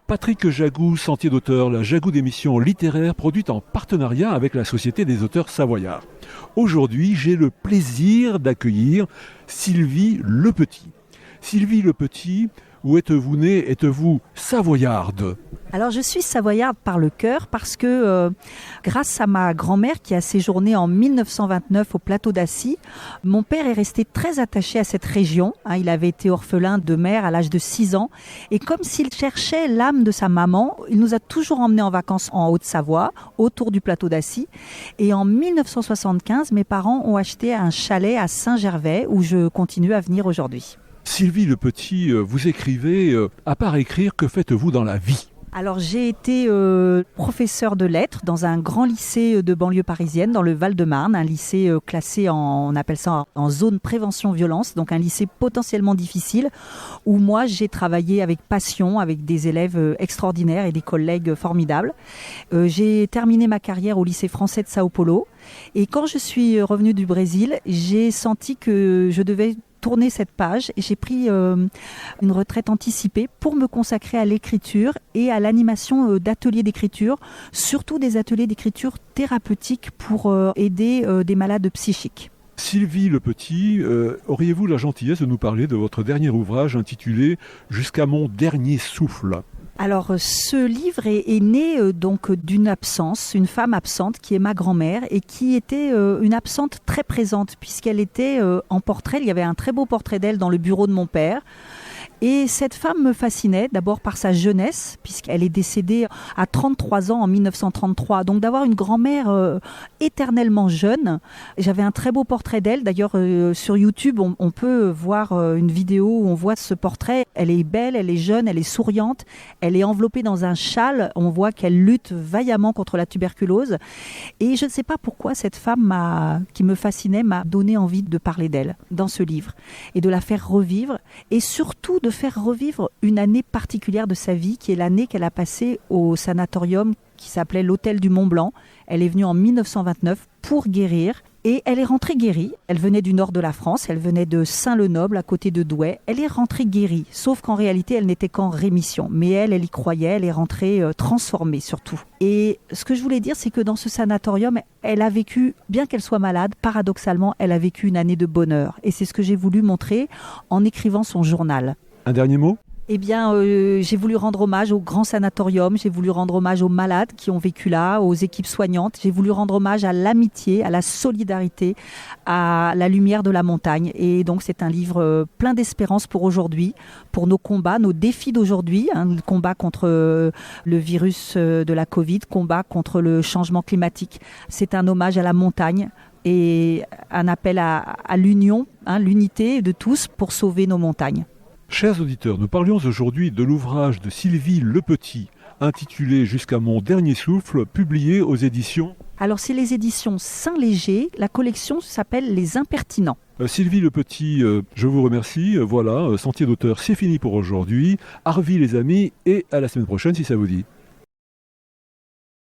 Patrick Jagou, Sentier d'auteur, la Jagou d'émission littéraire produite en partenariat avec la Société des auteurs savoyards. Aujourd'hui, j'ai le plaisir d'accueillir Sylvie Lepetit. Sylvie Lepetit, où êtes-vous née? Êtes-vous savoyarde? Alors je suis savoyarde par le cœur parce que grâce à ma grand-mère qui a séjourné en 1929 au plateau d'Assy, mon père est resté très attaché à cette région. Il avait été orphelin de mère à l'âge de 6 ans et comme s'il cherchait l'âme de sa maman, il nous a toujours emmenés en vacances en Haute-Savoie, autour du plateau d'Assy. Et en 1975, mes parents ont acheté un chalet à Saint-Gervais où je continue à venir aujourd'hui. Sylvie Lepetit, vous écrivez, à part écrire, que faites-vous dans la vie? Alors j'ai été professeur de lettres dans un grand lycée de banlieue parisienne, dans le Val-de-Marne, un lycée classé on appelle ça en zone prévention violence, donc un lycée potentiellement difficile, où moi j'ai travaillé avec passion, avec des élèves extraordinaires et des collègues formidables. J'ai terminé ma carrière au lycée français de Sao Paulo, et quand je suis revenue du Brésil, j'ai senti que je devais tourner cette page et j'ai pris une retraite anticipée pour me consacrer à l'écriture et à l'animation d'ateliers d'écriture, surtout des ateliers d'écriture thérapeutique pour aider des malades psychiques. Sylvie Lepetit, auriez-vous la gentillesse de nous parler de votre dernier ouvrage intitulé « Jusqu'à mon dernier souffle » ? Alors, ce livre est né donc d'une absence, une femme absente qui est ma grand-mère et qui était une absente très présente puisqu'elle était en portrait. Il y avait un très beau portrait d'elle dans le bureau de mon père. Et cette femme me fascinait d'abord par sa jeunesse, puisqu'elle est décédée à 33 ans en 1933. Donc d'avoir une grand-mère éternellement jeune. J'avais un très beau portrait d'elle. D'ailleurs, sur YouTube, on peut voir une vidéo où on voit ce portrait. Elle est belle, elle est jeune, elle est souriante. Elle est enveloppée dans un châle. On voit qu'elle lutte vaillamment contre la tuberculose. Et je ne sais pas pourquoi cette femme qui me fascinait m'a donné envie de parler d'elle dans ce livre et de la faire revivre. Et surtout de faire revivre une année particulière de sa vie, qui est l'année qu'elle a passée au sanatorium qui s'appelait l'Hôtel du Mont Blanc. Elle est venue en 1929 pour guérir et elle est rentrée guérie. Elle venait du nord de la France, elle venait de Saint-Lenoble à côté de Douai. Elle est rentrée guérie, sauf qu'en réalité elle n'était qu'en rémission. Mais elle y croyait, elle est rentrée transformée surtout. Et ce que je voulais dire, c'est que dans ce sanatorium, elle a vécu, bien qu'elle soit malade, paradoxalement, elle a vécu une année de bonheur. Et c'est ce que j'ai voulu montrer en écrivant son journal. Un dernier mot ? Eh bien, j'ai voulu rendre hommage au grand sanatorium, j'ai voulu rendre hommage aux malades qui ont vécu là, aux équipes soignantes, j'ai voulu rendre hommage à l'amitié, à la solidarité, à la lumière de la montagne. Et donc, c'est un livre plein d'espérance pour aujourd'hui, pour nos combats, nos défis d'aujourd'hui, le combat contre le virus de la Covid, combat contre le changement climatique. C'est un hommage à la montagne et un appel à l'union, l'unité de tous pour sauver nos montagnes. Chers auditeurs, nous parlions aujourd'hui de l'ouvrage de Sylvie Lepetit, intitulé « Jusqu'à mon dernier souffle », publié aux éditions... Alors c'est les éditions Saint-Léger, la collection s'appelle Les Impertinents. Sylvie Lepetit, je vous remercie. Voilà, Sentier d'auteur, c'est fini pour aujourd'hui. Arvi les amis, et à la semaine prochaine si ça vous dit.